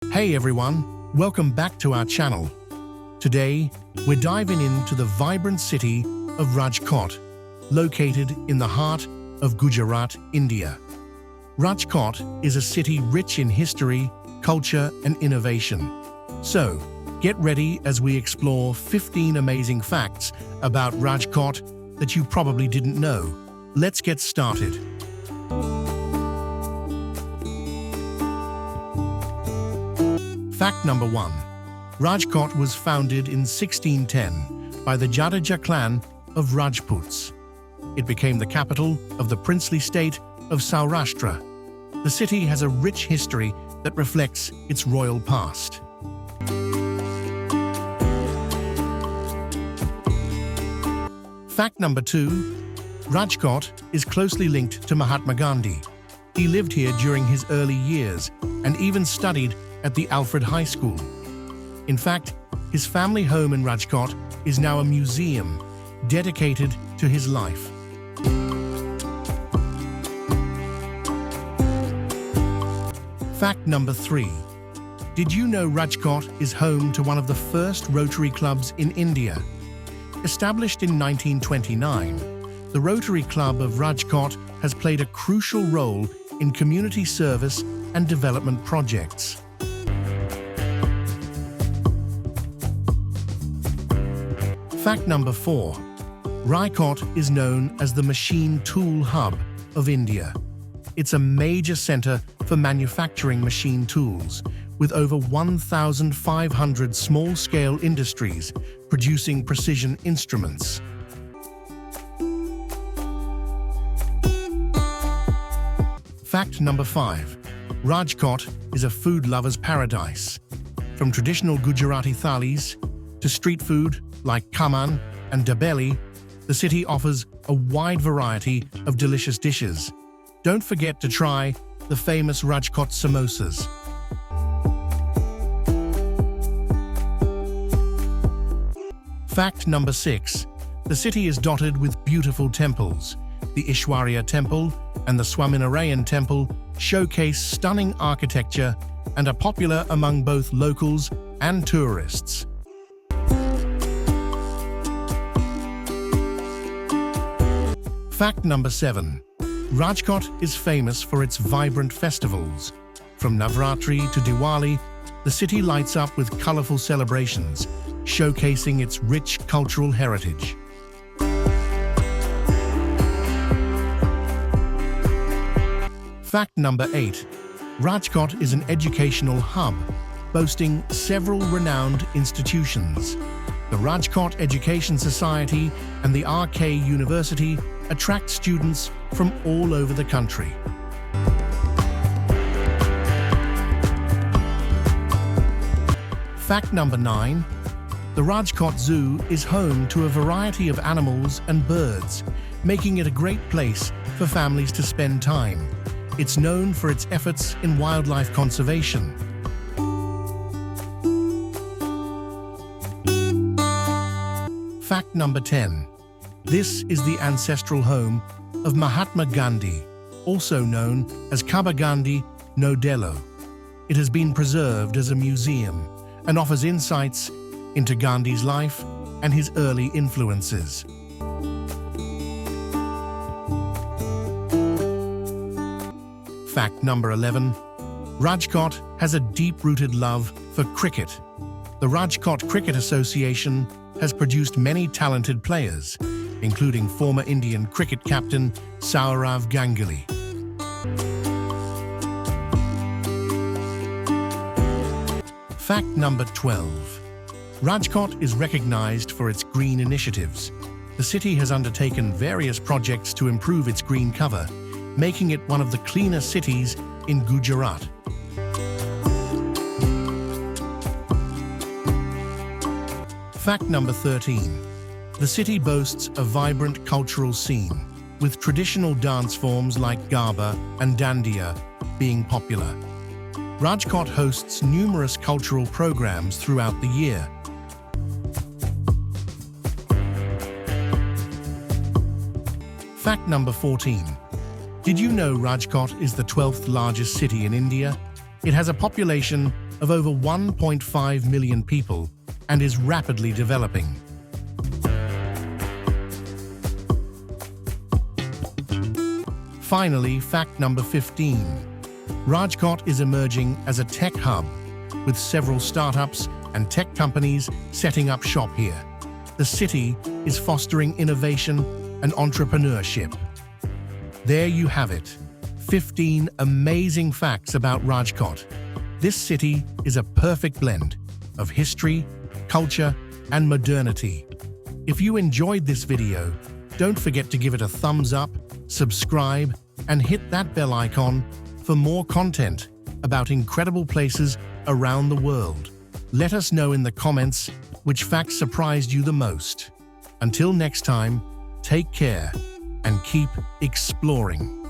Hey everyone, welcome back to our channel. Today, we're diving into the vibrant city of Rajkot, located in the heart of Gujarat, India. Rajkot is a city rich in history, culture, and innovation. So, get ready as we explore 15 amazing facts about Rajkot that you probably didn't know. Let's get started. Fact number 1. Rajkot was founded in 1610 by the Jadeja clan of Rajputs. It became the capital of the princely state of Saurashtra. The city has a rich history that reflects its royal past. Fact number 2. Rajkot is closely linked to Mahatma Gandhi. He lived here during his early years and even studied at the Alfred High School. In fact, his family home in Rajkot is now a museum dedicated to his life. Fact number 3. Did you know Rajkot is home to one of the first Rotary clubs in India? Established in 1929, the Rotary Club of Rajkot has played a crucial role in community service and development projects. Fact number 4. Rajkot is known as the machine tool hub of India. It's a major center for manufacturing machine tools, with over 1,500 small-scale industries producing precision instruments. Fact number 5. Rajkot is a food lover's paradise. From traditional Gujarati thalis to street food like khaman and dabeli, the city offers a wide variety of delicious dishes. Don't forget to try the famous Rajkot samosas. Fact number 6. The city is dotted with beautiful temples. The Ishwarya Temple and the Swaminarayan Temple showcase stunning architecture and are popular among both locals and tourists. Fact number 7. Rajkot is famous for its vibrant festivals. From Navratri to Diwali, the city lights up with colorful celebrations, showcasing its rich cultural heritage. Fact number 8. Rajkot is an educational hub, boasting several renowned institutions. The Rajkot Education Society and the RK University attract students from all over the country. Fact number 9. The Rajkot Zoo is home to a variety of animals and birds, making it a great place for families to spend time. It's known for its efforts in wildlife conservation. Fact number 10. This is the ancestral home of Mahatma Gandhi, also known as Kaba Gandhi no Delo. It has been preserved as a museum and offers insights into Gandhi's life and his early influences. Fact number 11. Rajkot has a deep-rooted love for cricket. The Rajkot Cricket Association has produced many talented players, including former Indian cricket captain Sourav Ganguly. Fact number 12. Rajkot is recognized for its green initiatives. The city has undertaken various projects to improve its green cover, making it one of the cleaner cities in Gujarat. Fact number 13. The city boasts a vibrant cultural scene, with traditional dance forms like Kaba and Dandiya being popular. Rajkot hosts numerous cultural programs throughout the year. Fact number 14. Did you know Rajkot is the 12th largest city in India? It has a population of over 1.5 million people and is rapidly developing. Finally, fact number 15. Rajkot is emerging as a tech hub, with several startups and tech companies setting up shop here. The city is fostering innovation and entrepreneurship. There you have it, 15 amazing facts about Rajkot. This city is a perfect blend of history, culture, and modernity. If you enjoyed this video, don't forget to give it a thumbs up, subscribe, and hit that bell icon for more content about incredible places around the world. Let us know in the comments which facts surprised you the most. Until next time, take care and keep exploring.